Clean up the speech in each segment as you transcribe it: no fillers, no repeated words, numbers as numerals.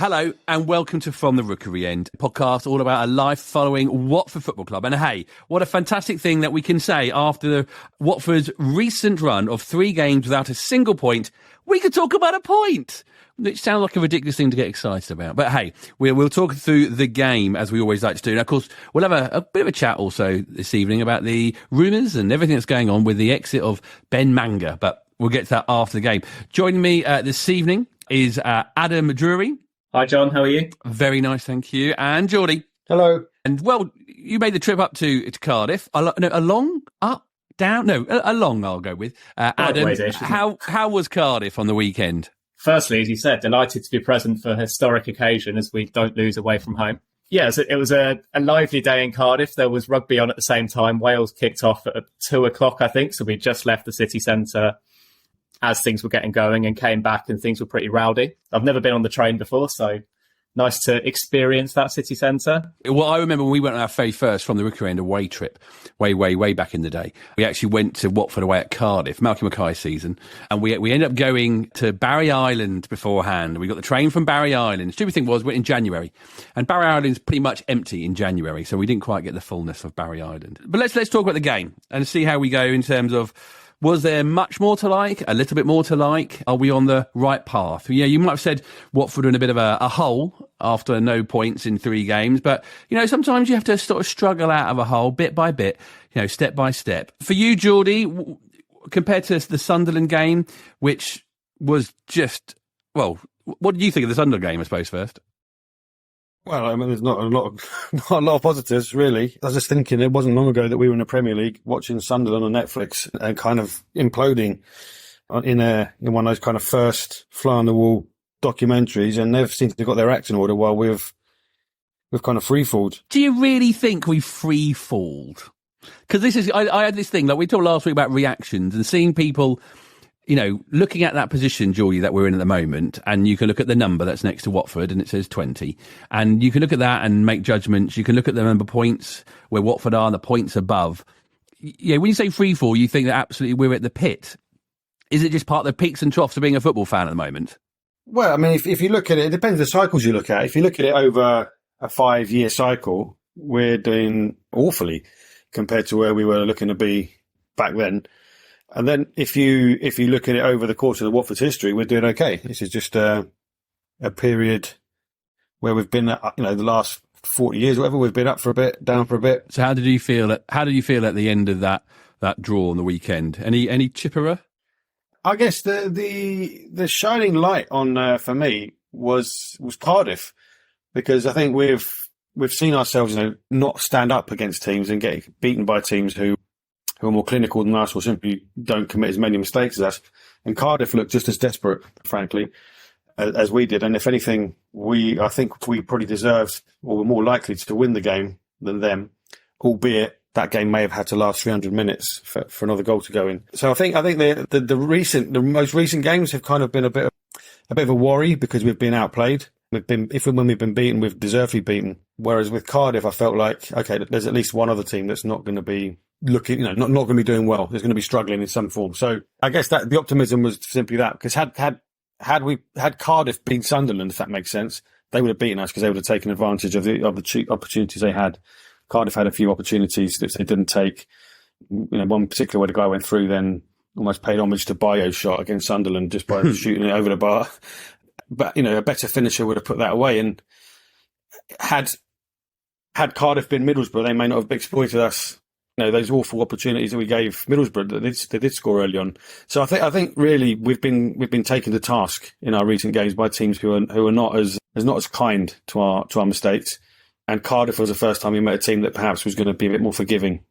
Hello and welcome to From the Rookery End, a podcast all about a life following Watford Football Club. And hey, what a fantastic thing that we can say after Watford's recent run of 3 games without a single point, we could talk about a point. Which sounds like a ridiculous thing to get excited about. But hey, we'll talk through the game as we always like to do. And of course, we'll have a bit of a chat also this evening about the rumours and everything that's going on with the exit of Ben Manga. But we'll get to that after the game. Joining me this evening is Adam Drury. Hi, John. How are you? Very nice, thank you. And Jordi. Hello. And, well, you made the trip up to Cardiff. Along, I'll go with. Adam, how was Cardiff on the weekend? Firstly, as you said, delighted to be present for a historic occasion as we don't lose away from home. Yeah, so it was a lively day in Cardiff. There was rugby on at the same time. Wales kicked off at 2:00, I think, so we just left the city centre as things were getting going and came back and things were pretty rowdy. I've never been on the train before, so nice to experience that city centre. Well, I remember when we went on our very first From the Rookery End away trip, way back in the day. We actually went to Watford away at Cardiff, Malcolm Mackay's season, and we ended up going to Barry Island beforehand. We got the train from Barry Island. The stupid thing was, we went in January, and Barry Island's pretty much empty in January, so we didn't quite get the fullness of Barry Island. But let's talk about the game and see how we go in terms of, was there much more to like? A little bit more to like? Are we on the right path? Yeah, you might have said Watford in a bit of a hole after no points in 3 games. But, sometimes you have to sort of struggle out of a hole bit by bit, step by step. For you, Jordi, compared to the Sunderland game, which was just, well, what did you think of the Sunderland game, I suppose, first? Well, I mean, there's not a lot of positives, really. I was just thinking, it wasn't long ago that we were in the Premier League watching Sunderland on Netflix and kind of imploding in one of those kind of first fly-on-the-wall documentaries, and they've seemed to have got their act in order while we've kind of free-falled. Do you really think we free-falled? Because I had this thing, like we talked last week about reactions and seeing people, looking at that position, Jordi, that we're in at the moment, and you can look at the number that's next to Watford and it says 20, and you can look at that and make judgments. You can look at the number of points where Watford are and the points above. Yeah, when you say free fall, you think that absolutely we're at the pit. Is it just part of the peaks and troughs of being a football fan at the moment? Well, I mean, if you look at it, it depends the cycles you look at. If you look at it over a 5-year cycle, we're doing awfully compared to where we were looking to be back then. And then if you look at it over the course of the Watford's history, we're doing okay. This is just a period where we've been, the last 40 years, or whatever, we've been up for a bit, down for a bit. So how did you feel at the end of that draw on the weekend? Any chipperer? I guess the shining light on for me was Cardiff, because I think we've seen ourselves, not stand up against teams and get beaten by teams who are more clinical than us or simply don't commit as many mistakes as us. And Cardiff looked just as desperate, frankly, as we did. And if anything, I think we probably deserved, or were more likely to win the game than them, albeit that game may have had to last 300 minutes for another goal to go in. So I think the most recent games have kind of been a bit of a worry because we've been outplayed. When we've been beaten, we've deservedly beaten. Whereas with Cardiff, I felt like, okay, there's at least one other team that's not going to be looking, not going to be doing well. There's going to be struggling in some form. So I guess that the optimism was simply that, because had Cardiff beaten Sunderland, if that makes sense, they would have beaten us because they would have taken advantage of the cheap opportunities they had. Cardiff had a few opportunities that they didn't take. One particular where the guy went through, then almost paid homage to Bayo's shot against Sunderland just by shooting it over the bar. But, a better finisher would have put that away. And had Cardiff been Middlesbrough, they may not have exploited us, those awful opportunities that we gave Middlesbrough that they did score early on. So I think really we've been taken to task in our recent games by teams who are not as kind to our mistakes. And Cardiff was the first time we met a team that perhaps was going to be a bit more forgiving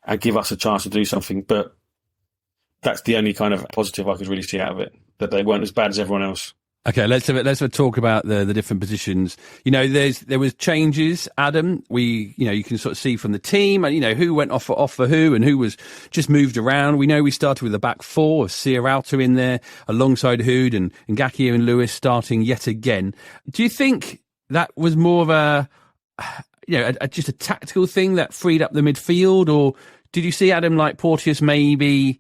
and give us a chance to do something. But that's the only kind of positive I could really see out of it, that they weren't as bad as everyone else. Okay, let's have a talk about the different positions. There was changes, Adam. You can sort of see from the team, who went off for who and who was just moved around. We know we started with a back 4 of Sierralta in there alongside Hood and Ngakia and Lewis starting yet again. Do you think that was more of a just a tactical thing that freed up the midfield, or did you see Adam like Porteous maybe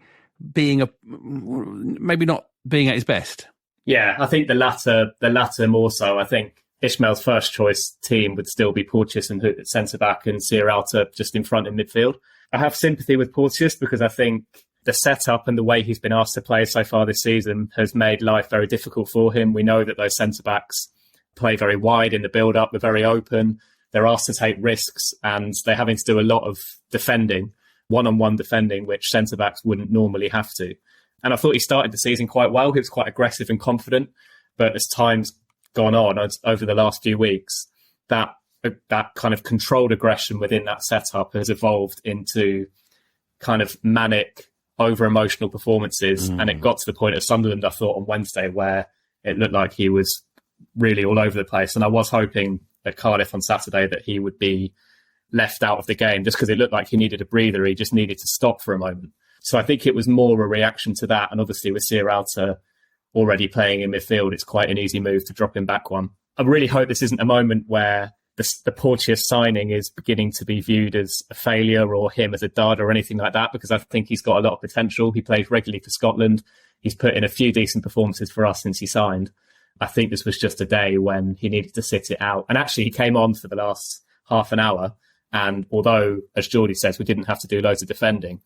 not being at his best? Yeah, I think the latter more so. I think Ishmael's first choice team would still be Porteous and Hoot at centre-back and Sierralta just in front in midfield. I have sympathy with Porteous because I think the setup and the way he's been asked to play so far this season has made life very difficult for him. We know that those centre-backs play very wide in the build-up. They're very open. They're asked to take risks and they're having to do a lot of defending, one-on-one defending, which centre-backs wouldn't normally have to. And I thought he started the season quite well. He was quite aggressive and confident. But as time's gone on over the last few weeks, that kind of controlled aggression within that setup has evolved into kind of manic, over-emotional performances. And it got to the point of Sunderland, I thought, on Wednesday, where it looked like he was really all over the place. And I was hoping at Cardiff on Saturday that he would be left out of the game just because it looked like he needed a breather. He just needed to stop for a moment. So I think it was more a reaction to that. And obviously with Sierralta already playing in midfield, it's quite an easy move to drop him back one. I really hope this isn't a moment where the Porteous signing is beginning to be viewed as a failure or him as a dud or anything like that, because I think he's got a lot of potential. He plays regularly for Scotland. He's put in a few decent performances for us since he signed. I think this was just a day when he needed to sit it out. And actually, he came on for the last half an hour. And although, as Jordi says, we didn't have to do loads of defending,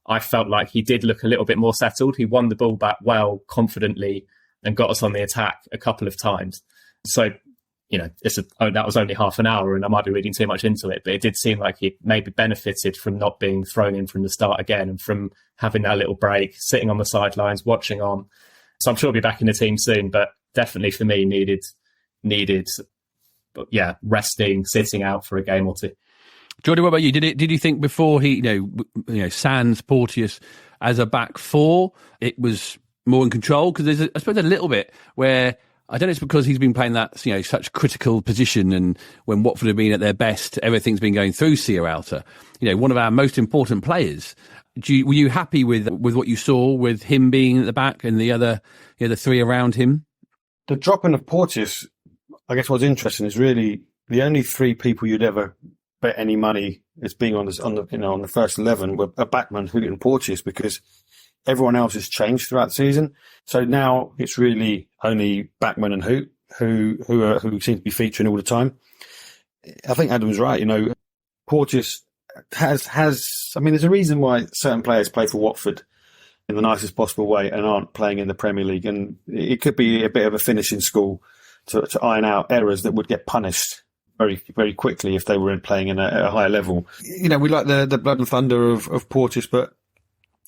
I felt like he did look a little bit more settled. He won the ball back well, confidently, and got us on the attack a couple of times. So, you know, that was only half an hour and I might be reading too much into it, but it did seem like he maybe benefited from not being thrown in from the start again and from having that little break, sitting on the sidelines, watching on. So I'm sure he'll be back in the team soon, but definitely for me needed, resting, sitting out for a game or two. Jordi, what about you? Did you think before he, sans Porteous as a back four, it was more in control? Because there's, I suppose, a little bit where, I don't know, it's because he's been playing that, such critical position, and when Watford have been at their best, everything's been going through Sierralta, one of our most important players. Were you happy with what you saw with him being at the back and the other, the three around him? The dropping of Porteous, I guess what's interesting is really the only three people you'd ever bet any money as being on the first 11 were Backman, Hoot and Porteous, because everyone else has changed throughout the season. So now it's really only Backman and Hoot who seem to be featuring all the time. I think Adam's right. Porteous has. I mean, there's a reason why certain players play for Watford in the nicest possible way and aren't playing in the Premier League, and it could be a bit of a finishing school to iron out errors that would get punished very, very quickly if they were playing at a higher level. We like the blood and thunder of Porteous, but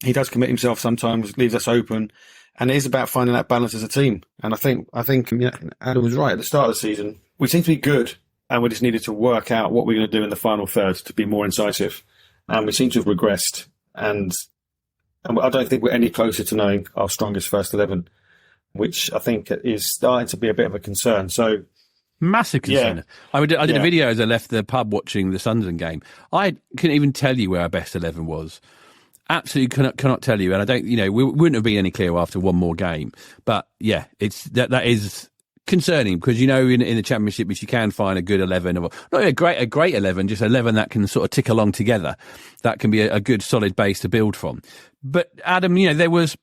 he does commit himself sometimes, leaves us open, and it is about finding that balance as a team. And I think Adam was right. At the start of the season, we seemed to be good, and we just needed to work out what we're going to do in the final third to be more incisive. And we seem to have regressed, and I don't think we're any closer to knowing our strongest first 11, which I think is starting to be a bit of a concern. So, massive concern. Yeah. I did a video as I left the pub watching the Sunderland game. I couldn't even tell you where our best 11 was. Absolutely cannot tell you. And I don't, we wouldn't have been any clearer after one more game. But yeah, that is concerning because, in the Championship, if you can find a good 11, or not a great 11, just 11 that can sort of tick along together, that can be a good solid base to build from. But Adam, there was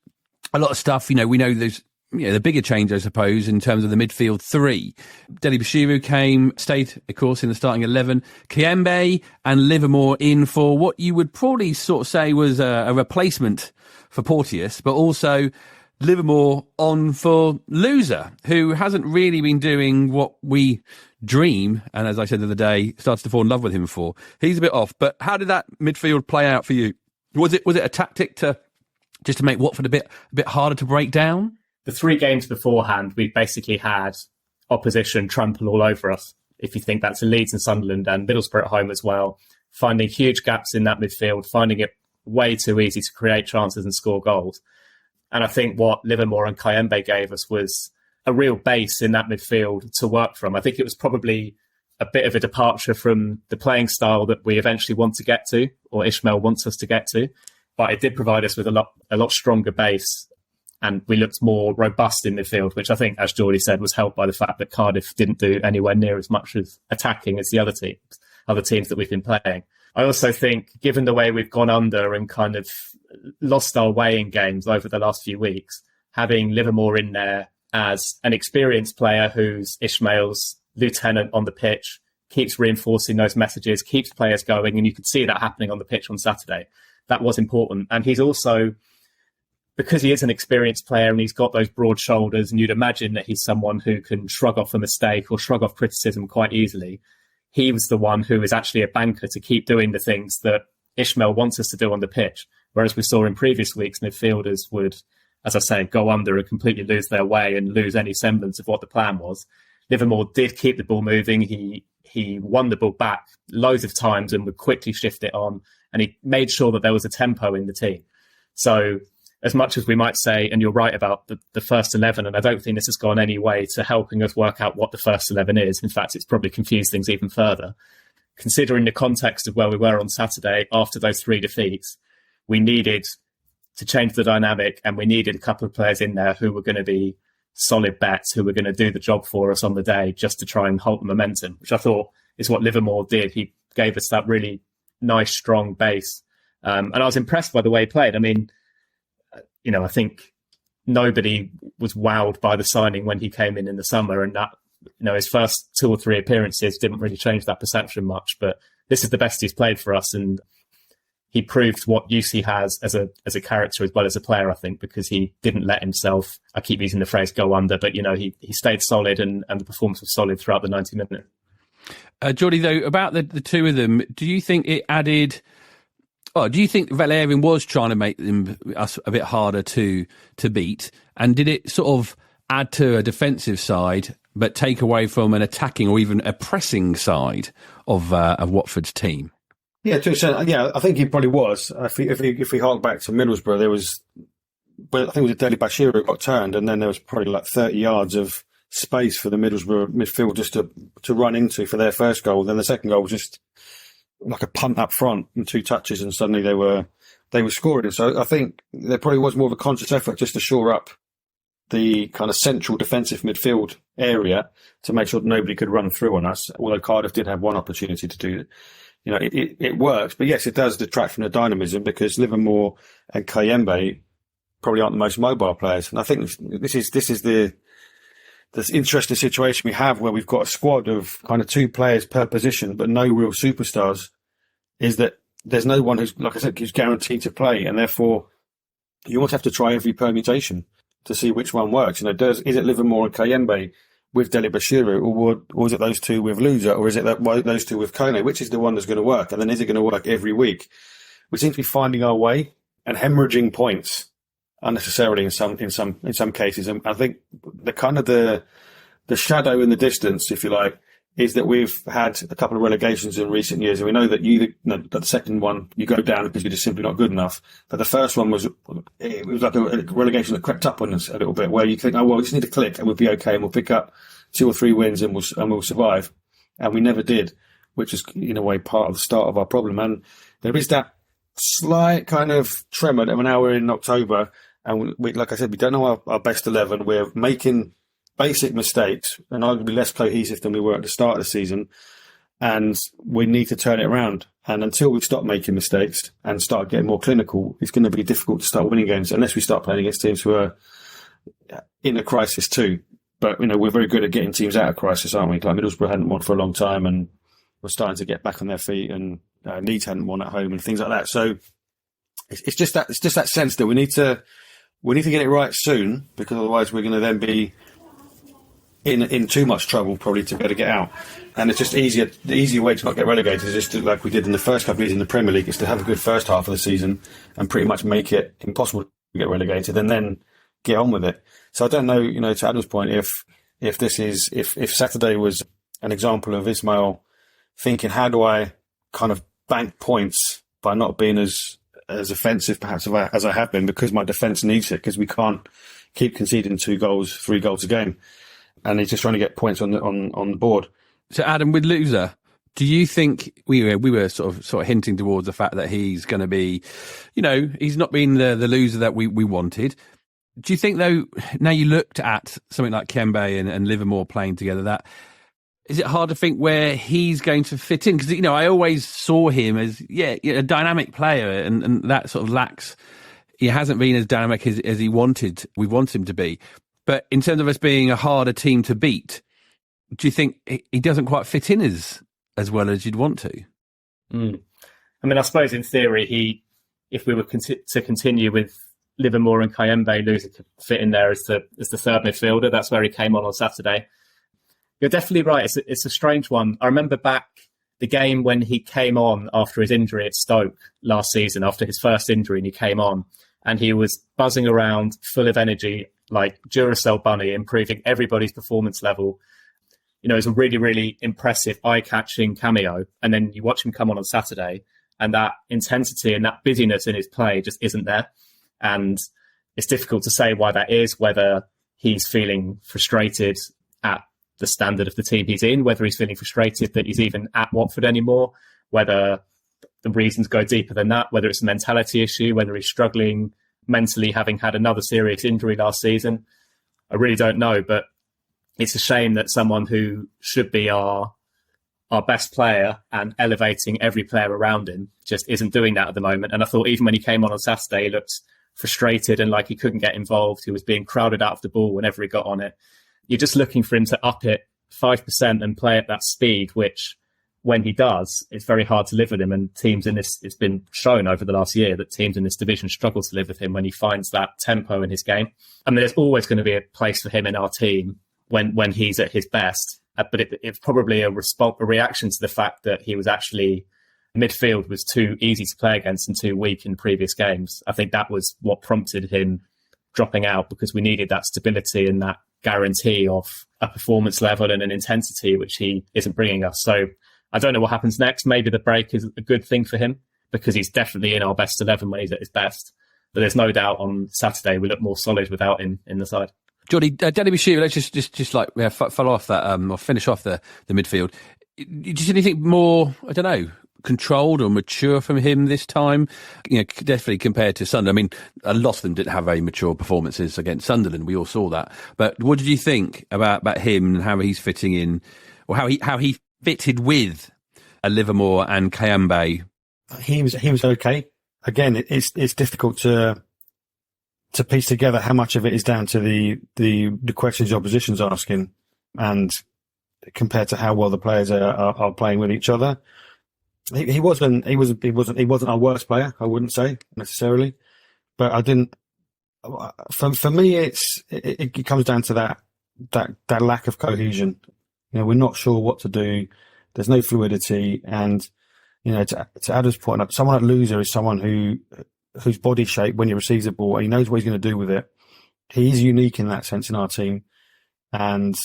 a lot of stuff, we know there's, the bigger change, I suppose, in terms of the midfield three. Dele Bashiru stayed, of course, in the starting 11. Kiembe and Livermore in for what you would probably sort of say was a replacement for Porteous, but also Livermore on for Loser, who hasn't really been doing what we dream, and as I said the other day, starts to fall in love with him for. He's a bit off, but how did that midfield play out for you? Was it a tactic to make Watford a bit harder to break down? The 3 games beforehand, we basically had opposition trample all over us. If you think back to Leeds and Sunderland and Middlesbrough at home as well, finding huge gaps in that midfield, finding it way too easy to create chances and score goals. And I think what Livermore and Kiembe gave us was a real base in that midfield to work from. I think it was probably a bit of a departure from the playing style that we eventually want to get to, or Ishmael wants us to get to. But it did provide us with a lot stronger base. And we looked more robust in midfield, which I think, as Jordi said, was helped by the fact that Cardiff didn't do anywhere near as much as attacking as the other teams that we've been playing. I also think, given the way we've gone under and kind of lost our way in games over the last few weeks, having Livermore in there as an experienced player who's Ishmael's lieutenant on the pitch, keeps reinforcing those messages, keeps players going, and you could see that happening on the pitch on Saturday. That was important. And he's also, because he is an experienced player and he's got those broad shoulders, and you'd imagine that he's someone who can shrug off a mistake or shrug off criticism quite easily. He was the one who is actually a banker to keep doing the things that Ismail wants us to do on the pitch. Whereas we saw in previous weeks, midfielders would, as I say, go under and completely lose their way and lose any semblance of what the plan was. Livermore did keep the ball moving. He won the ball back loads of times and would quickly shift it on. And he made sure that there was a tempo in the team. So as much as we might say, and you're right about the first 11, and I don't think this has gone any way to helping us work out what the first 11 is. In fact, it's probably confused things even further. Considering the context of where we were on Saturday after those 3 defeats, we needed to change the dynamic, and we needed a couple of players in there who were going to be solid bets, who were going to do the job for us on the day just to try and hold the momentum, which I thought is what Livermore did. He gave us that really nice, strong base. And I was impressed by the way he played. I mean, I think nobody was wowed by the signing when he came in the summer, and that, his first 2 or 3 appearances didn't really change that perception much, but this is the best he's played for us. And he proved what use he has as a character as well as a player, I think, because he didn't let himself, I keep using the phrase, go under, but, he stayed solid and the performance was solid throughout the 90 minutes. Jordi, though, about the two of them, do you think it added... Oh, do you think Valerian was trying to make us a bit harder to beat? And did it sort of add to a defensive side, but take away from an attacking or even a pressing side of Watford's team? Yeah, to an extent, I think he probably was. If we hark back to Middlesbrough, there was, I think it was a Deli Bashir who got turned, and then there was probably like 30 yards of space for the Middlesbrough midfield just to run into for their first goal. Then the second goal was just like a punt up front and 2 touches, and suddenly they were scoring. So I think there probably was more of a conscious effort just to shore up the kind of central defensive midfield area to make sure that nobody could run through on us. Although Cardiff did have one opportunity to do it. It works, but yes, it does detract from the dynamism because Livermore and Kayembe probably aren't the most mobile players. And I think this is this interesting situation we have where we've got a squad of kind of 2 players per position, but no real superstars, is that there's no one who's, like I said, who's guaranteed to play. And therefore you almost have to try every permutation to see which one works. Is it Livermore and Kayembe with Deli Bashiru, or is it those 2 with Loser, or is it those 2 with Kone? Which is the one that's going to work? And then is it going to work every week? We seem to be finding our way and hemorrhaging points unnecessarily in some cases. And I think the kind of the shadow in the distance, if you like, is that we've had a couple of relegations in recent years, and we know that the second one you go down because you're just simply not good enough. But the first one was like a relegation that crept up on us a little bit, where you think, oh well, we just need to click and we'll be okay, and we'll pick up 2 or 3 wins and we'll survive. And we never did, which is in a way part of the start of our problem. And there is that slight kind of tremor that now we're in October, and we, like I said, we don't know our best 11. We're making basic mistakes and arguably less cohesive than we were at the start of the season, and we need to turn it around. And until we stop making mistakes and start getting more clinical, it's going to be difficult to start winning games unless we start playing against teams who are in a crisis too. But we're very good at getting teams out of crisis, aren't we? Like Middlesbrough hadn't won for a long time, and we're starting to get back on their feet, and Leeds hadn't won at home and things like that. So it's just that sense that we need to get it right soon, because otherwise we're going to then be in too much trouble probably to be able to get out. And it's just easier. The easier way to not get relegated is just to, like we did in the first couple of years in the Premier League, is to have a good first half of the season and pretty much make it impossible to get relegated, and then get on with it. So I don't know, to Adam's point, if Saturday was an example of Ismail thinking, how do I kind of bank points by not being as offensive perhaps as I have been, because my defence needs it, because we can't keep conceding 2 goals, 3 goals a game. And he's just trying to get points on the board. So, Adam, with Loser, do you think we were sort of hinting towards the fact that he's going to be, he's not been the loser that we wanted. Do you think, though, now you looked at something like Kembe and Livermore playing together, that is it hard to think where he's going to fit in? Because, I always saw him as, a dynamic player, and that sort of lacks. He hasn't been as dynamic as we want him to be. But in terms of us being a harder team to beat, do you think he doesn't quite fit in as well as you'd want to? I mean, I suppose in theory, if we were to continue with Livermore and Kayembe, Louza could fit in there as the third midfielder. That's where he came on Saturday. You're definitely right. It's a strange one. I remember back the game when he came on after his injury at Stoke last season, after his first injury, and he came on and he was buzzing around, full of energy, like Duracell Bunny, improving everybody's performance level. You know, it was a really, really impressive, eye-catching cameo. And then you watch him come on Saturday, and that intensity and that busyness in his play just isn't there. And it's difficult to say why that is, whether he's feeling frustrated at the standard of the team he's in, whether he's feeling frustrated that he's even at Watford anymore, whether the reasons go deeper than that, whether it's a mentality issue, whether he's struggling mentally, having had another serious injury last season. I really don't know, but it's a shame that someone who should be our best player and elevating every player around him just isn't doing that at the moment. And I thought even when he came on Saturday, he looked frustrated and like he couldn't get involved. He was being crowded out of the ball whenever he got on it. You're just looking for him to up it 5% and play at that speed, which when he does, it's very hard to live with him. And teams in this, it's been shown over the last year that teams in this division struggle to live with him when he finds that tempo in his game. I mean, there's always going to be a place for him in our team when he's at his best. But it's probably a reaction to the fact that he was actually, midfield was too easy to play against and too weak in previous games. I think that was what prompted him dropping out, because we needed that stability and that guarantee of a performance level and an intensity which he isn't bringing us. So I don't know what happens next. Maybe the break is a good thing for him because he's definitely in our best 11 when he's at his best. But there's no doubt on Saturday we look more solid without him in the side. Jordi, Danny Bashir, let's just like follow off that or finish off the midfield. Do you see anything more, I don't know, controlled or mature from him this time? You know, definitely compared to Sunderland. I mean, a lot of them didn't have very mature performances against Sunderland. We all saw that. But what did you think about him and how he's fitting in, or how he fitted with a Livermore and Kayembe? He was okay. Again, it's difficult to piece together how much of it is down to the questions the opposition's asking, and compared to how well the players are playing with each other. He wasn't our worst player, I wouldn't say necessarily, but I didn't. For me, it comes down to that lack of cohesion. You know, we're not sure what to do. There's no fluidity, and you know, to Adam's point, someone like Louza is someone whose body shape when he receives the ball, he knows what he's going to do with it. He's unique in that sense in our team, and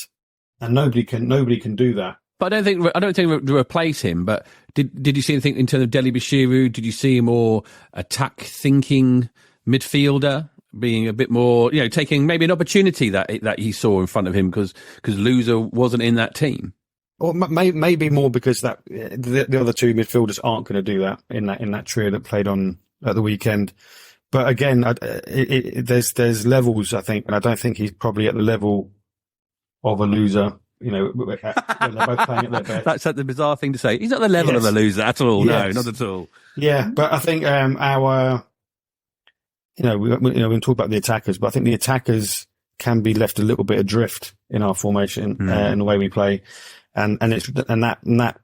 nobody can do that. But I don't think to replace him. But did you see anything in terms of Dele Bashiru? Did you see a more attack thinking midfielder, being a bit more, you know, taking maybe an opportunity that he saw in front of him because Louza wasn't in that team? Or maybe more because that the other two midfielders aren't going to do that in that trio that played on at the weekend. But again, there's levels, I think, and I don't think he's probably at the level of a Louza. You know, when they're both playing at their best. That's the bizarre thing to say. He's not the level of a Louza at all. Yes. No, not at all. Yeah, but I think we talk about the attackers, but I think the attackers can be left a little bit adrift in our formation in the way we play, and that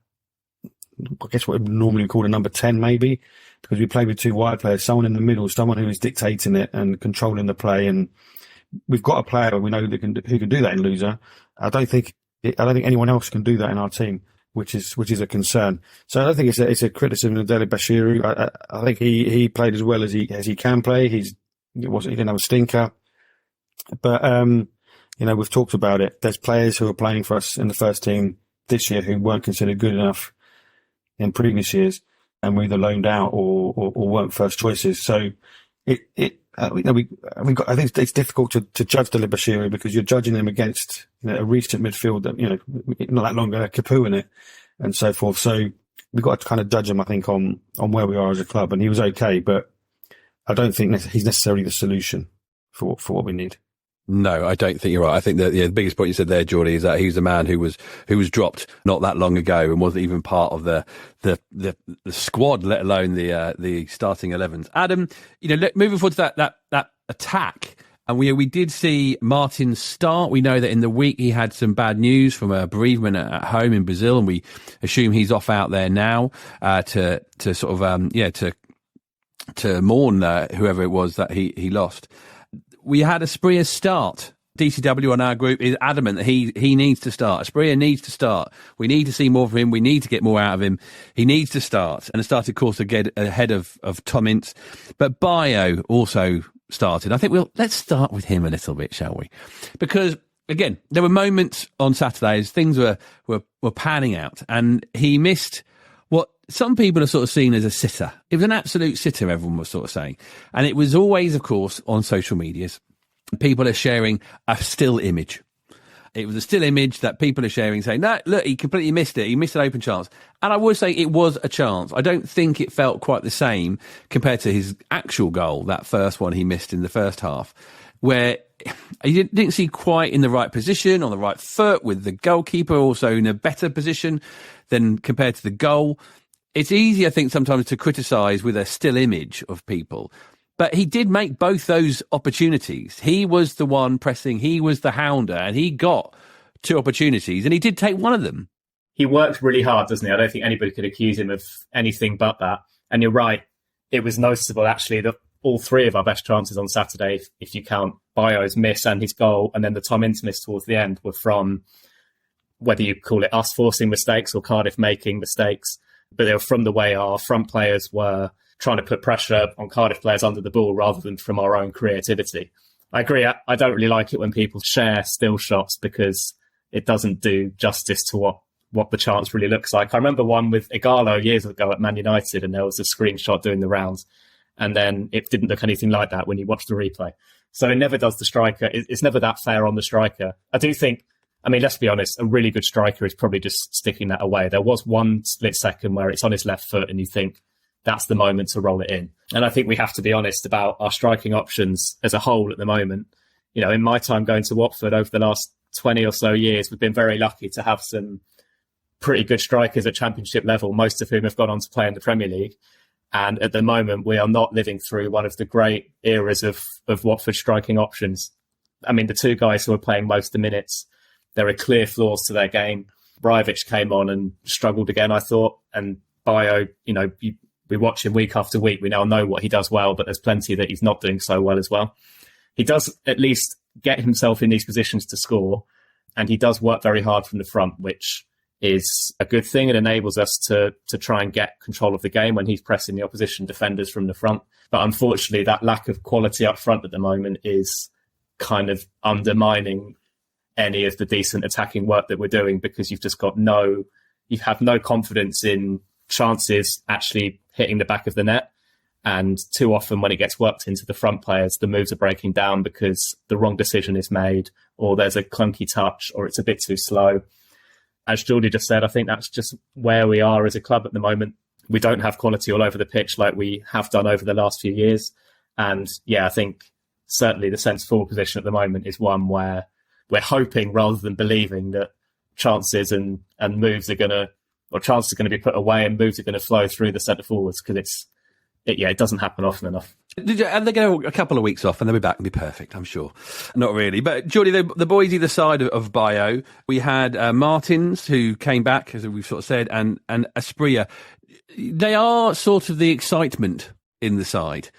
I guess what we normally call a number 10 maybe, because we play with two wide players, someone in the middle, someone who is dictating it and controlling the play, and we've got a player we know who can do that in Louza. I don't think anyone else can do that in our team, which is a concern. So I don't think it's a criticism of Dele Bashiru. I think he played as well as he can play. He didn't have a stinker, but we've talked about it. There's players who are playing for us in the first team this year who weren't considered good enough in previous years, and were either loaned out or weren't first choices. So I think it's difficult to judge Dele Bashiru because you're judging him against a recent midfield that not that long ago, Capu in it and so forth. So we've got to kind of judge him, I think, on where we are as a club. And he was okay, but I don't think he's necessarily the solution for what we need. No, I don't think you're right. I think that the biggest point you said there, Jordi, is that he's a man who was dropped not that long ago and wasn't even part of the squad, let alone the starting 11s. Adam, moving forward to that attack, And we did see Martin start. We know that in the week he had some bad news from a bereavement at home in Brazil, and we assume he's off out there now to sort of to mourn whoever it was that he lost. We had Asprilla start. DCW on our group is adamant that he needs to start. Asprilla needs to start. We need to see more from him. We need to get more out of him. He needs to start. And it started, of course, again ahead of Tom Ince. But Bayo also started. I think let's start with him a little bit, shall we? Because, again, there were moments on Saturdays, things were panning out, and he missed what some people are sort of seen as a sitter. It was an absolute sitter, everyone was sort of saying. And it was always, of course, on social medias. People are sharing a still image. It was a still image that people are sharing, saying, no, look, he completely missed it. He missed an open chance. And I would say it was a chance. I don't think it felt quite the same compared to his actual goal, that first one he missed in the first half, where he didn't see quite in the right position, on the right foot, with the goalkeeper also in a better position than compared to the goal. It's easy, I think, sometimes to criticise with a still image of people. But he did make both those opportunities. He was the one pressing, he was the hounder, and he got two opportunities, and he did take one of them. He worked really hard, doesn't he? I don't think anybody could accuse him of anything but that. And you're right, it was noticeable, actually, that all three of our best chances on Saturday, if you count Bayo's miss and his goal, and then the Tom Ince miss towards the end, were from, whether you call it us forcing mistakes or Cardiff making mistakes, but they were from the way our front players were trying to put pressure on Cardiff players under the ball rather than from our own creativity. I agree. I don't really like it when people share still shots because it doesn't do justice to what the chance really looks like. I remember one with Igalo years ago at Man United, and there was a screenshot doing the rounds, and then it didn't look anything like that when you watch the replay. So it never does the striker. It's never that fair on the striker. I do think, I mean, let's be honest, a really good striker is probably just sticking that away. There was one split second where it's on his left foot and you think, that's the moment to roll it in. And I think we have to be honest about our striking options as a whole at the moment. You know, in my time going to Watford over the last 20 or so years, we've been very lucky to have some pretty good strikers at championship level, most of whom have gone on to play in the Premier League. And at the moment, we are not living through one of the great eras of Watford striking options. I mean, the two guys who are playing most of the minutes, there are clear flaws to their game. Brajovic came on and struggled again, I thought. And Bayo, you know, we watch him week after week. We now know what he does well, but there's plenty that he's not doing so well as well. He does at least get himself in these positions to score, and he does work very hard from the front, which is a good thing. It enables us to try and get control of the game when he's pressing the opposition defenders from the front. But unfortunately, that lack of quality up front at the moment is kind of undermining any of the decent attacking work that we're doing, because you have no confidence in chances actually hitting the back of the net. And too often when it gets worked into the front players, the moves are breaking down because the wrong decision is made, or there's a clunky touch, or it's a bit too slow. As Jordi just said, I think that's just where we are as a club at the moment. We don't have quality all over the pitch like we have done over the last few years. And yeah, I think certainly the centre forward position at the moment is one where we're hoping rather than believing that chances and moves are going to, or chances are going to be put away and moves are going to flow through the centre forwards, because it doesn't happen often enough. And they go a couple of weeks off and they'll be back and be perfect, I'm sure. Not really. But Jordi, the boys either side of Bayo, we had Martins, who came back, as we've sort of said, and Asprilla. They are sort of the excitement in the side,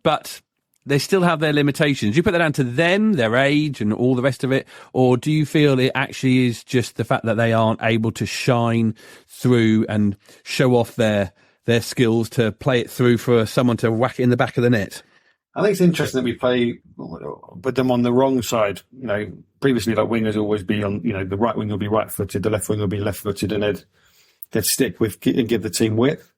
but they still have their limitations. Do you put that down to them, their age and all the rest of it? Or do you feel it actually is just the fact that they aren't able to shine through and show off their skills to play it through for someone to whack it in the back of the net? I think it's interesting that we play with them on the wrong side. You know, previously, like, wingers always be on, you know, the right wing will be right-footed, the left wing will be left-footed, and they'd stick with and give the team width.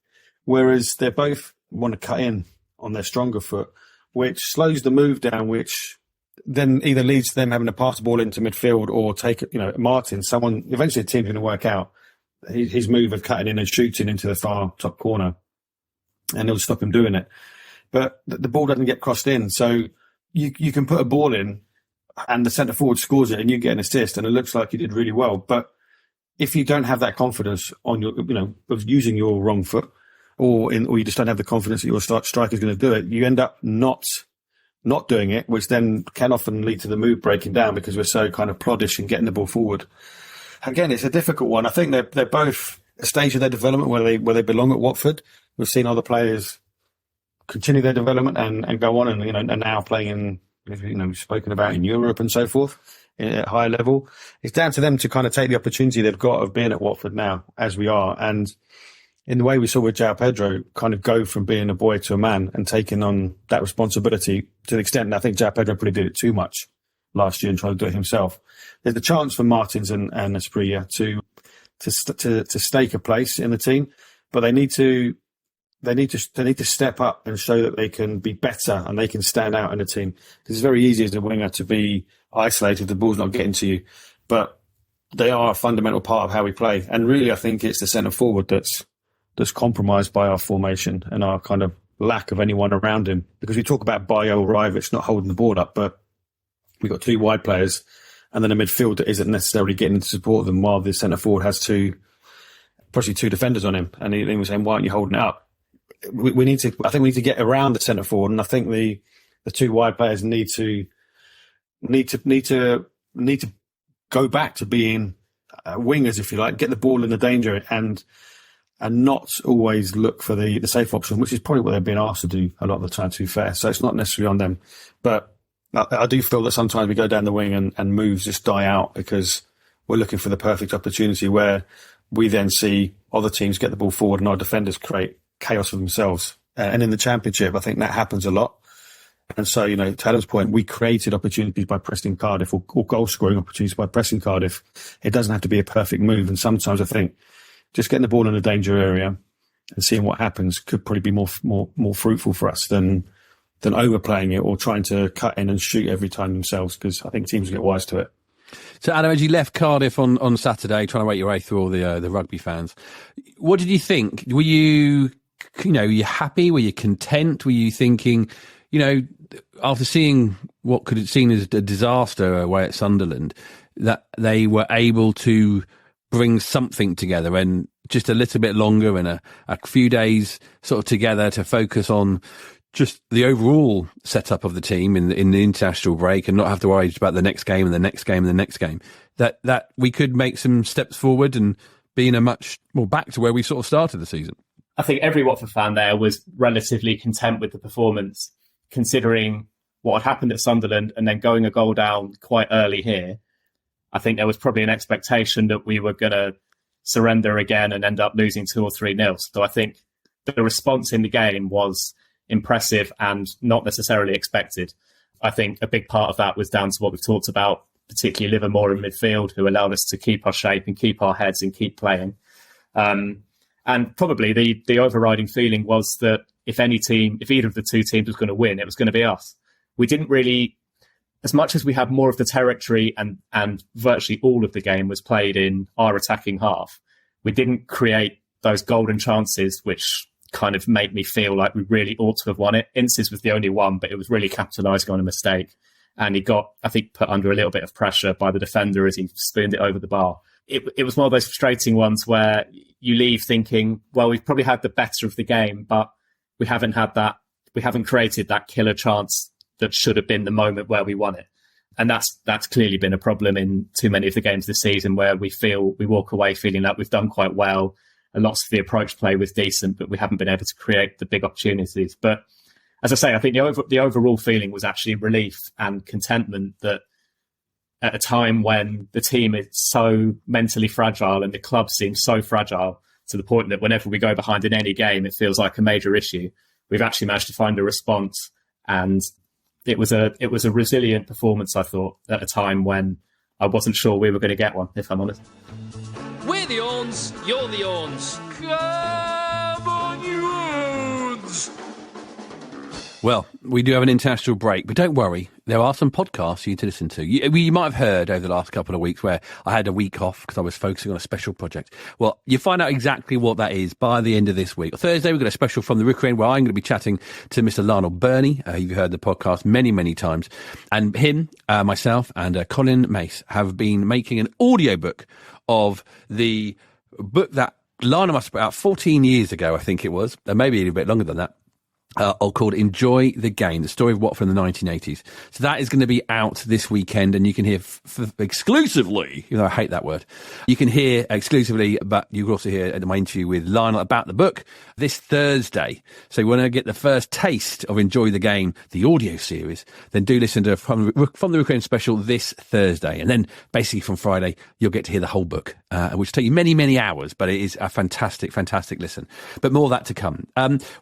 Whereas they both want to cut in on their stronger foot, which slows the move down, which then either leads to them having to pass the ball into midfield or take, you know, Martin, someone, eventually the team's going to work out his move of cutting in and shooting into the far top corner, and it'll stop him doing it. But the ball doesn't get crossed in. So you can put a ball in and the centre forward scores it and you get an assist and it looks like you did really well. But if you don't have that confidence on your, you know, of using your wrong foot, or you just don't have the confidence that your striker's going to do it, you end up not not doing it, which then can often lead to the mood breaking down because we're so kind of ploddish and getting the ball forward. Again, it's a difficult one. I think they're both a stage of their development where they belong at Watford. We've seen other players continue their development and go on and and now playing in spoken about in Europe and so forth at higher level. It's down to them to kind of take the opportunity they've got of being at Watford now, as we are, and in the way we saw with João Pedro, kind of go from being a boy to a man and taking on that responsibility to the extent that I think João Pedro probably did it too much last year and tried to do it himself. There's the chance for Martins and Asprilla to stake a place in the team, but they need to step up and show that they can be better and they can stand out in the team. Because it's very easy as a winger to be isolated if the ball's not getting to you, but they are a fundamental part of how we play. And really, I think it's the centre forward that's compromised by our formation and our kind of lack of anyone around him. Because we talk about Bayo or Rivic not holding the ball up, but we've got two wide players and then a midfield that isn't necessarily getting to support them, while the centre forward has possibly two defenders on him. And he was saying, why aren't you holding it up? I think we need to get around the centre forward, and I think the two wide players need to go back to being wingers, if you like, get the ball in the danger and not always look for the safe option, which is probably what they're being asked to do a lot of the time, to be fair. So it's not necessarily on them. But I do feel that sometimes we go down the wing and moves just die out because we're looking for the perfect opportunity where we then see other teams get the ball forward and our defenders create chaos for themselves. And in the Championship, I think that happens a lot. And so, to Adam's point, we created opportunities by pressing Cardiff or goal-scoring opportunities by pressing Cardiff. It doesn't have to be a perfect move. And sometimes I think just getting the ball in the danger area and seeing what happens could probably be more fruitful for us than overplaying it or trying to cut in and shoot every time themselves, because I think teams get wise to it. So, Adam, as you left Cardiff on Saturday, trying to work your way through all the rugby fans, what did you think? Were you happy? Were you content? Were you thinking, after seeing what could have seen as a disaster away at Sunderland, that they were able to bring something together and just a little bit longer and a few days sort of together to focus on just the overall setup of the team in the international break and not have to worry about the next game and the next game and the next game, that we could make some steps forward and be in a much more back to where we sort of started the season? I think every Watford fan there was relatively content with the performance, considering what had happened at Sunderland and then going a goal down quite early here. I think there was probably an expectation that we were going to surrender again and end up losing 2 or 3-0. So I think the response in the game was impressive and not necessarily expected. I think a big part of that was down to what we've talked about, particularly Livermore in midfield, who allowed us to keep our shape and keep our heads and keep playing. And probably the overriding feeling was that if either of the two teams was going to win, it was going to be us. We didn't really, as much as we had more of the territory and virtually all of the game was played in our attacking half, we didn't create those golden chances, which kind of made me feel like we really ought to have won it. Inces was the only one, but it was really capitalising on a mistake. And he got, I think, put under a little bit of pressure by the defender as he spooned it over the bar. It was one of those frustrating ones where you leave thinking, well, we've probably had the better of the game, but we haven't created that killer chance that should have been the moment where we won it. And that's clearly been a problem in too many of the games this season, where we walk away feeling like we've done quite well. And lots of the approach play was decent, but we haven't been able to create the big opportunities. But as I say, I think the overall feeling was actually relief and contentment that at a time when the team is so mentally fragile and the club seems so fragile to the point that whenever we go behind in any game, it feels like a major issue. We've actually managed to find a response, and it was a resilient performance, I thought, at a time when I wasn't sure we were going to get one, if I'm honest. We're the ORNS, you're the ORNS. Come on, you ORNS! Well, we do have an international break, but don't worry, there are some podcasts for you to listen to. You might have heard over the last couple of weeks where I had a week off because I was focusing on a special project. Well, you find out exactly what that is by the end of this week. Thursday, we've got a special from the Rookery End where I'm going to be chatting to Mr. Lionel Burney. You've heard the podcast many, many times. And him, myself, and Colin Mace have been making an audiobook of the book that Lionel must have put out 14 years ago, I think it was, maybe a bit longer than that. called Enjoy the Game, the story of Watford in the 1980s. So that is going to be out this weekend, and you can hear exclusively, even though I hate that word, you can hear exclusively, but you can also hear my interview with Lionel about the book this Thursday. So you want to get the first taste of Enjoy the Game, the audio series, then do listen to From the Recruitment Special this Thursday. And then basically from Friday, you'll get to hear the whole book, which will take you many, many hours, but it is a fantastic, fantastic listen. But more of that to come.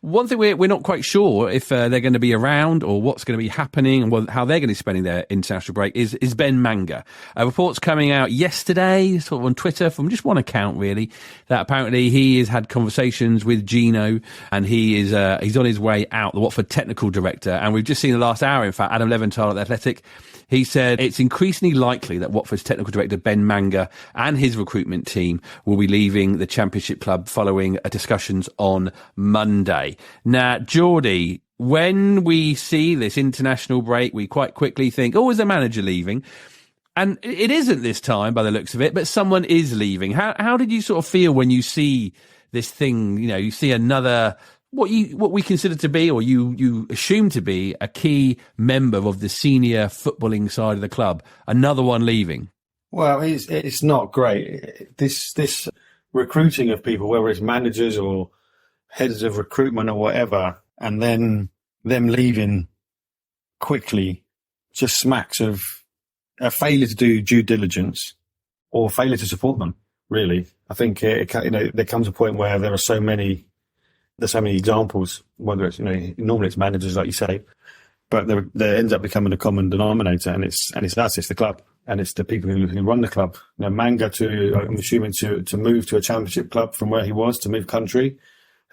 One thing we're not quite sure if they're going to be around or what's going to be happening and how they're going to be spending their international break is Ben Manga. Reports coming out yesterday, sort of on Twitter, from just one account really, that apparently he has had conversations with Gino and he's on his way out, the Watford technical director. And we've just seen the last hour, in fact, Adam Leventhal at The Athletic. He said it's increasingly likely that Watford's technical director, Ben Manga, and his recruitment team will be leaving the Championship club following discussions on Monday. Now, Jordi, when we see this international break, we quite quickly think, oh, is the manager leaving? And it isn't this time by the looks of it, but someone is leaving. How did you sort of feel when you see this thing, you see another, what we consider to be, or you assume to be, a key member of the senior footballing side of the club, another one leaving? Well, it's not great. This recruiting of people, whether it's managers or heads of recruitment or whatever, and then them leaving quickly, just smacks of a failure to do due diligence or failure to support them. Really, I think there comes a point where there's so many examples. Whether it's normally it's managers, like you say, but there ends up becoming a common denominator, and it's us, it's the club, and it's the people who run the club. Manga, I'm assuming to move to a Championship club from where he was, to move country,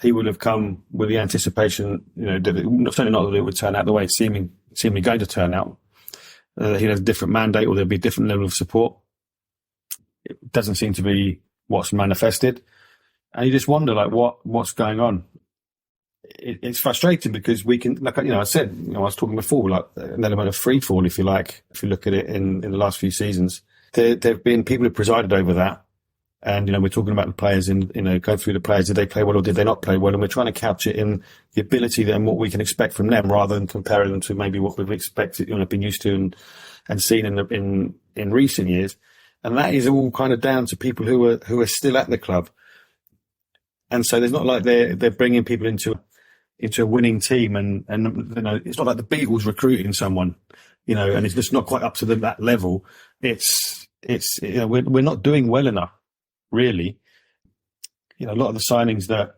he would have come with the anticipation, certainly not that it would turn out the way it's seemingly going to turn out. He'd have a different mandate, or there'd be a different level of support. It doesn't seem to be what's manifested, and you just wonder what's going on. It's frustrating because we can, I said, I was talking before, an element of free fall, if you like, if you look at it in the last few seasons. There have been people who presided over that, and we're talking about the players go through the players. Did they play well or did they not play well? And we're trying to couch it in the ability and what we can expect from them, rather than comparing them to maybe what we've expected, been used to and seen in recent years. And that is all kind of down to people who are still at the club. And so there's not like they're bringing people into a winning team, and it's not like the Beatles recruiting someone, and it's just not quite up to that level. We're not doing well enough, really. A lot of the signings that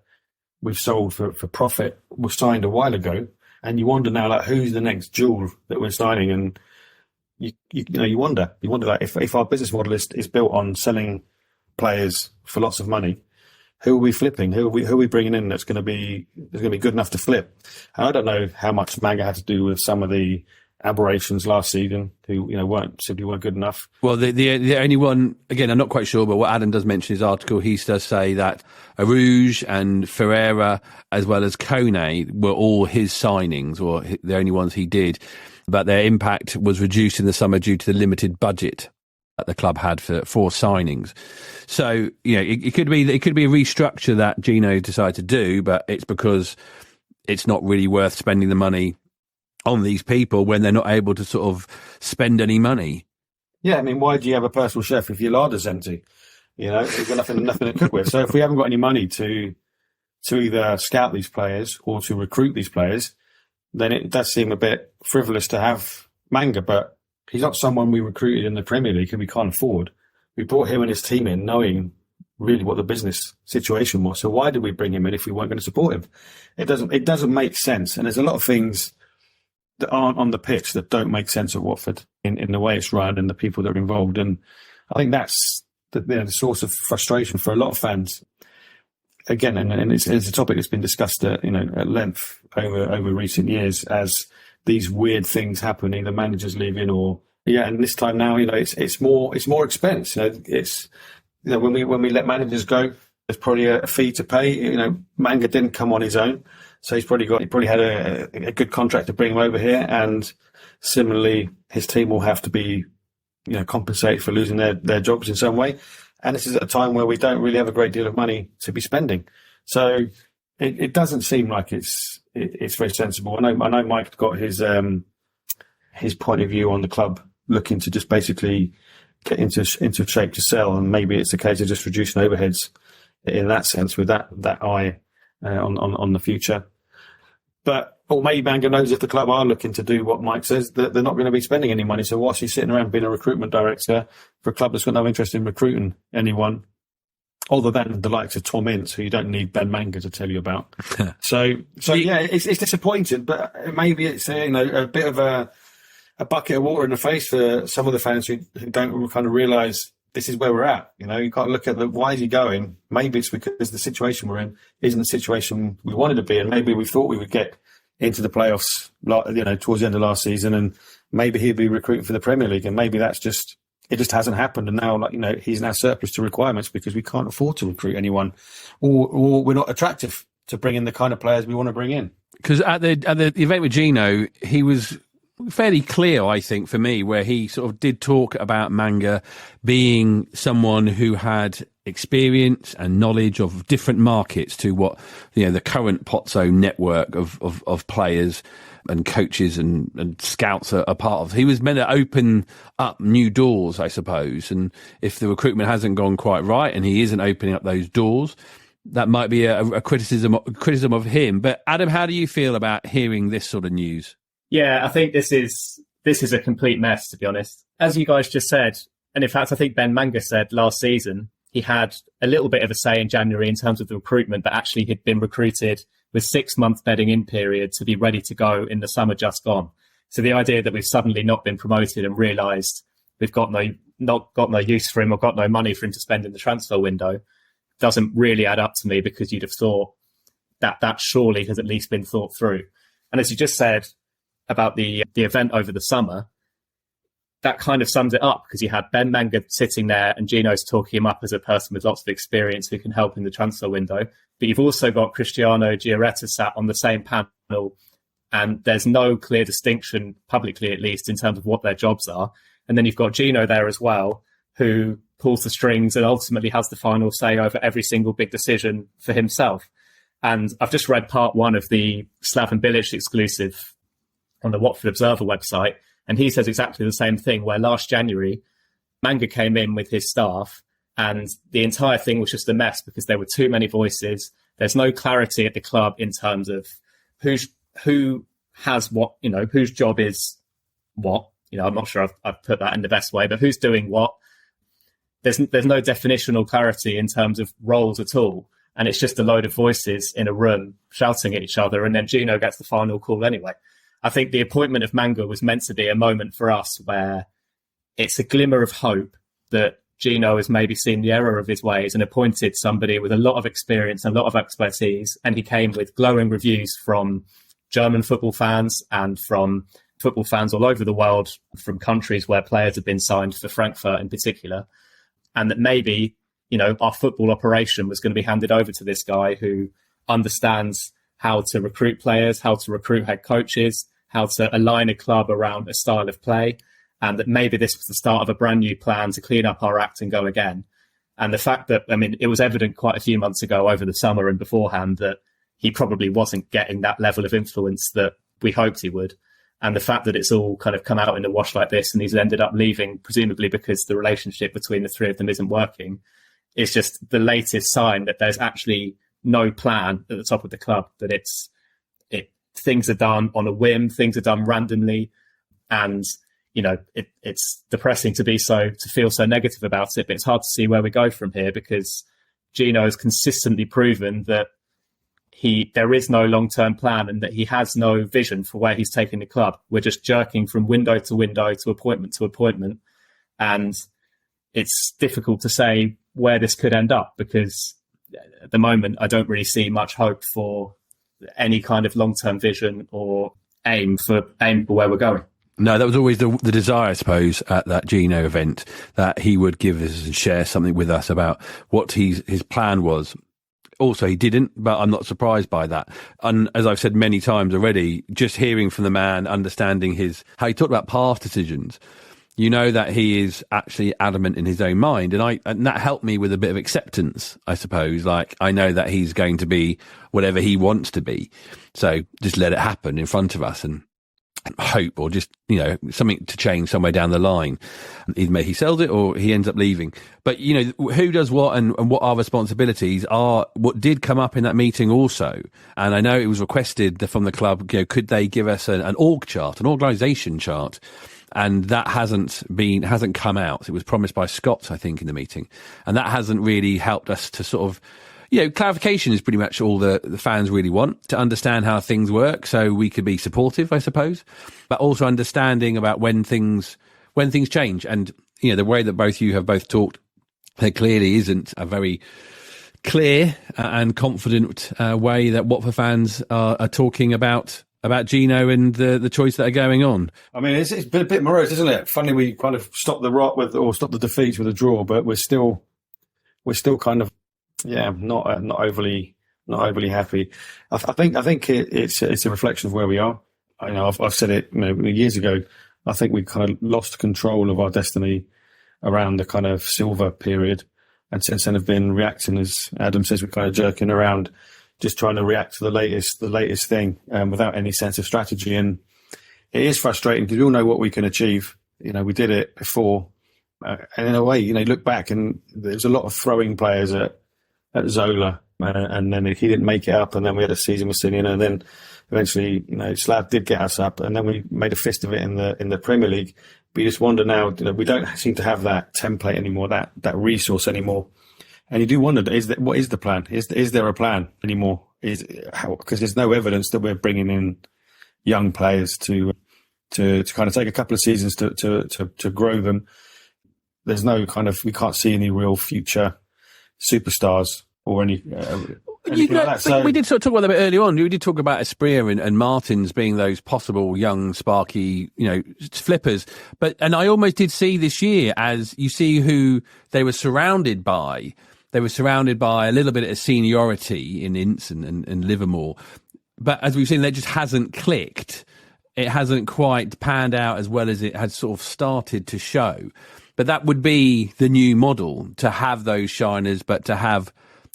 we've sold for profit were signed a while ago, and you wonder now, who's the next jewel that we're signing? And you wonder if our business model is built on selling players for lots of money, who are we flipping? Who are we bringing in that's going to be good enough to flip? And I don't know how much Manga had to do with some of the aberrations last season who simply weren't good enough. Well, the only one, again, I'm not quite sure, but what Adam does mention in his article, he does say that Arouge and Ferreira, as well as Kone, were all his signings, or the only ones he did, but their impact was reduced in the summer due to the limited budget that the club had for signings. So, it could be a restructure that Gino decided to do, but it's because it's not really worth spending the money on these people when they're not able to sort of spend any money. Yeah, why do you have a personal chef if your larder's empty? You've got nothing to cook with. So if we haven't got any money to either scout these players or to recruit these players, then it does seem a bit frivolous to have Manga, but he's not someone we recruited in the Premier League and we can't afford. We brought him and his team in knowing really what the business situation was. So why did we bring him in if we weren't going to support him? It doesn't make sense. And there's a lot of things that aren't on the pitch that don't make sense at Watford in the way it's run and the people that are involved. And I think that's the source of frustration for a lot of fans. Again, and it's a topic that's been discussed at length over recent years as these weird things happen, either managers leaving and this time now, it's more expense. It's when we let managers go, there's probably a fee to pay. Manga didn't come on his own, so he probably had a good contract to bring him over here, and similarly, his team will have to be compensated for losing their jobs in some way. And this is at a time where we don't really have a great deal of money to be spending. So it doesn't seem like it's very sensible. I know Mike's got his point of view on the club, looking to just basically get into shape to sell, and maybe it's a case of just reducing overheads in that sense, with that eye on the future. But or maybe Manga knows if the club are looking to do what Mike says, that they're not going to be spending any money. So whilst he's sitting around being a recruitment director for a club that's got no interest in recruiting anyone, other than the likes of Tom Ince, who you don't need Ben Manga to tell you about. so yeah, it's disappointing, but maybe it's a bit of a bucket of water in the face for some of the fans who don't kind of realise this is where we're at. You can't look at why is he going? Maybe it's because the situation we're in isn't the situation we wanted to be, and maybe we thought we would get into the playoffs, towards the end of last season, and maybe he'd be recruiting for the Premier League, and maybe it just hasn't happened, and now he's now surplus to requirements because we can't afford to recruit anyone, or we're not attractive to bring in the kind of players we want to bring in. Because at the event with Gino, he was fairly clear, I think, for me, where he sort of did talk about Manga being someone who had experience and knowledge of different markets to what the current Pozzo network of players and coaches and scouts are part of. He was meant to open up new doors, I suppose, and if the recruitment hasn't gone quite right and he isn't opening up those doors, that might be a criticism of him. But Adam, how do you feel about hearing this sort of news? Yeah, I think this is a complete mess, to be honest. As you guys just said, and in fact, I think Ben Manga said last season, he had a little bit of a say in January in terms of the recruitment, but actually he'd been recruited with 6-month bedding in period to be ready to go in the summer just gone. So the idea that we've suddenly not been promoted and realised we've got no use for him or got no money for him to spend in the transfer window doesn't really add up to me, because you'd have thought that surely has at least been thought through. And as you just said about the event over the summer, that kind of sums it up, because you had Ben Manga sitting there and Gino's talking him up as a person with lots of experience who can help in the transfer window. But you've also got Cristiano Gioretta sat on the same panel, and there's no clear distinction, publicly at least, in terms of what their jobs are. And then you've got Gino there as well, who pulls the strings and ultimately has the final say over every single big decision for himself. And I've just read part 1 of the Slaven Bilic exclusive on the Watford Observer website, and he says exactly the same thing, where last January, Manga came in with his staff and the entire thing was just a mess because there were too many voices. There's no clarity at the club in terms of who has what, whose job is what. I'm not sure I've put that in the best way, but who's doing what. There's no definitional clarity in terms of roles at all. And it's just a load of voices in a room shouting at each other, and then Gino gets the final call anyway. I think the appointment of Manga was meant to be a moment for us where it's a glimmer of hope that Gino has maybe seen the error of his ways and appointed somebody with a lot of experience and a lot of expertise. And he came with glowing reviews from German football fans and from football fans all over the world, from countries where players have been signed, for Frankfurt in particular. And that maybe, our football operation was going to be handed over to this guy who understands how to recruit players, how to recruit head coaches, how to align a club around a style of play, and that maybe this was the start of a brand new plan to clean up our act and go again. And the fact that, it was evident quite a few months ago over the summer and beforehand that he probably wasn't getting that level of influence that we hoped he would. And the fact that it's all kind of come out in the wash like this and he's ended up leaving, presumably because the relationship between the three of them isn't working, is just the latest sign that there's actually no plan at the top of the club, that things are done on a whim, things are done randomly, and it's depressing to feel so negative about it, but it's hard to see where we go from here, because Gino has consistently proven that there is no long-term plan and that he has no vision for where he's taking the club. We're just jerking from window to window to appointment, and it's difficult to say where this could end up, because at the moment I don't really see much hope for any kind of long-term vision or aim for where we're going. No, that was always the desire, I suppose, at that Gino event, that he would give us and share something with us about what his plan was. Also, he didn't, but I'm not surprised by that. And as I've said many times already, just hearing from the man, understanding how he talked about past decisions, You know that he is actually adamant in his own mind. And that helped me with a bit of acceptance, I suppose. Like, I know that he's going to be whatever he wants to be. So just let it happen in front of us and hope, or just, something to change somewhere down the line. Either he sells it or he ends up leaving. But, who does what and what our responsibilities are, what did come up in that meeting also. And I know it was requested from the club, could they give us an org chart, an organisation chart? And that hasn't come out. It was promised by Scott, I think, in the meeting. And that hasn't really helped us to sort of, clarification is pretty much all the fans really want, to understand how things work so we could be supportive, I suppose, but also understanding about when things change. And, the way that both you have both talked, there clearly isn't a very clear and confident way that Watford fans are talking about Gino and the choice that are going on. I mean, it's been a bit morose, isn't it? Funny, we kind of stopped the defeats with a draw, but we're still kind of, not overly happy. I think it's a reflection of where we are. I've said it, years ago. I think we kind of lost control of our destiny around the kind of silver period, and since then have been reacting, as Adam says, we're kind of jerking around, just trying to react to the latest thing, without any sense of strategy. And it is frustrating because we all know what we can achieve. We did it before. And in a way, look back and there's a lot of throwing players at Zola, and then he didn't make it up. And then we had a season with Sinian, and then eventually, Slav did get us up, and then we made a fist of it in the Premier League. But you just wonder now, we don't seem to have that template anymore, that resource anymore. And you do wonder, what is the plan? Is there a plan anymore? Because there's no evidence that we're bringing in young players to kind of take a couple of seasons to grow them. There's no we can't see any real future superstars or anything like that. So, we did sort of talk about that a bit earlier on. We did talk about Espria and Martins being those possible young, sparky, flippers. And I almost did see this year, as you see who they were surrounded by. They were surrounded by a little bit of seniority in Ince and Livermore. But as we've seen, that just hasn't clicked. It hasn't quite panned out as well as it had sort of started to show. But that would be the new model, to have those shiners, but to have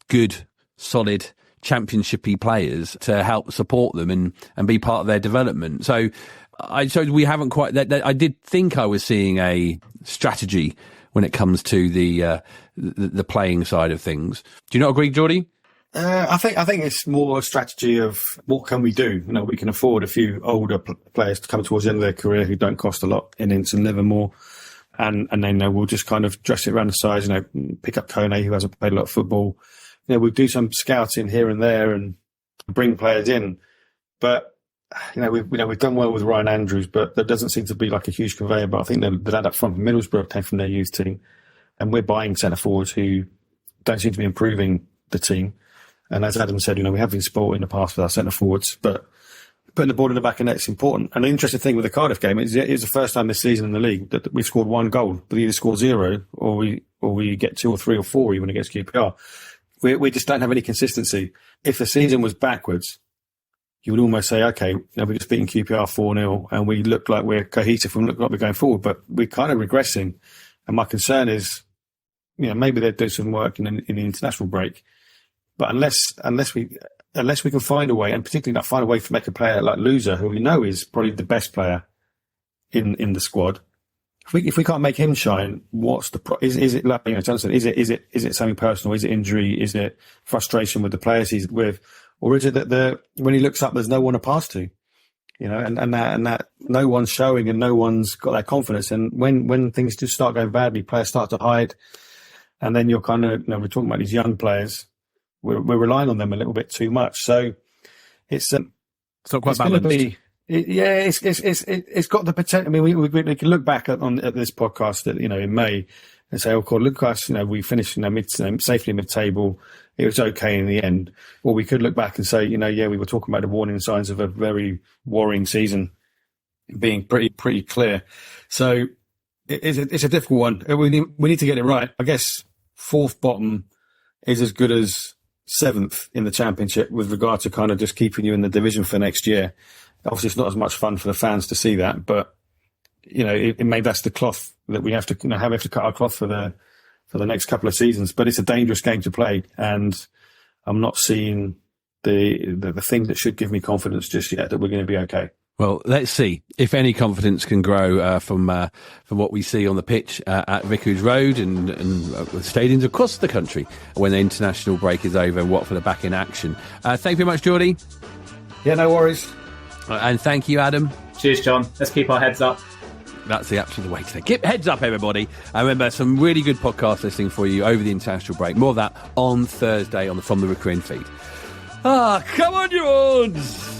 good, solid, championship-y players to help support them and be part of their development. So we haven't quite... I did think I was seeing a strategy when it comes to the playing side of things. Do you not agree, Jordi? I think it's more a strategy of what can we do. We can afford a few older players to come towards the end of their career who don't cost a lot in Ince and Livermore. And then we'll just kind of dress it around the size, pick up Kone, who hasn't played a lot of football. We'll do some scouting here and there and bring players in. But, we've done well with Ryan Andrews, but there doesn't seem to be like a huge conveyor. But I think the lad up front from Middlesbrough came from their youth team. And we're buying centre forwards who don't seem to be improving the team. And as Adam said, we have been spoilt in the past with our centre forwards, but putting the ball in the back of net is important. And the interesting thing with the Cardiff game is it's the first time this season in the league that we've scored one goal, but either score 0 or we get 2 or 3 or 4 even against QPR. We just don't have any consistency. If the season was backwards, you would almost say, okay, we're just beating QPR 4-0 and we look like we're cohesive and look like we're going forward, but we're kind of regressing. And my concern is, maybe they'll do some work in the international break, but unless we can find a way, and particularly not find a way to make a player like Loser, who we know is probably the best player in the squad, if we can't make him shine, what's the is it like Jonathan? Is it something personal? Is it injury? Is it frustration with the players he's with, or is it that when he looks up, there's no one to pass to, and that no one's showing and no one's got that confidence, and when things just start going badly, players start to hide, and then you're kind of we're talking about these young players. We're relying on them a little bit too much, so it's not quite balanced. It's got the potential. I mean, we can look back at this podcast in May and say, look at us, we finished safely mid-table. It was okay in the end. Or we could look back and say, we were talking about the warning signs of a very worrying season being pretty clear. So it's a difficult one. We need to get it right. I guess fourth bottom is as good as seventh in the Championship with regard to kind of just keeping you in the division for next year. Obviously, it's not as much fun for the fans to see that, but maybe that's the cloth that we have to have to cut our cloth for the next couple of seasons. But it's a dangerous game to play, and I'm not seeing the thing that should give me confidence just yet that we're going to be okay. Well, let's see if any confidence can grow from what we see on the pitch at Vicarage Road and stadiums across the country when the international break is over and Watford are back in action. Thank you very much, Jordi. Yeah, no worries. And thank you, Adam. Cheers, John. Let's keep our heads up. That's absolutely the way to take it. Heads up, everybody. And remember, some really good podcast listening for you over the international break. More of that on Thursday on the From the Recruiting feed. Come on, you Orns!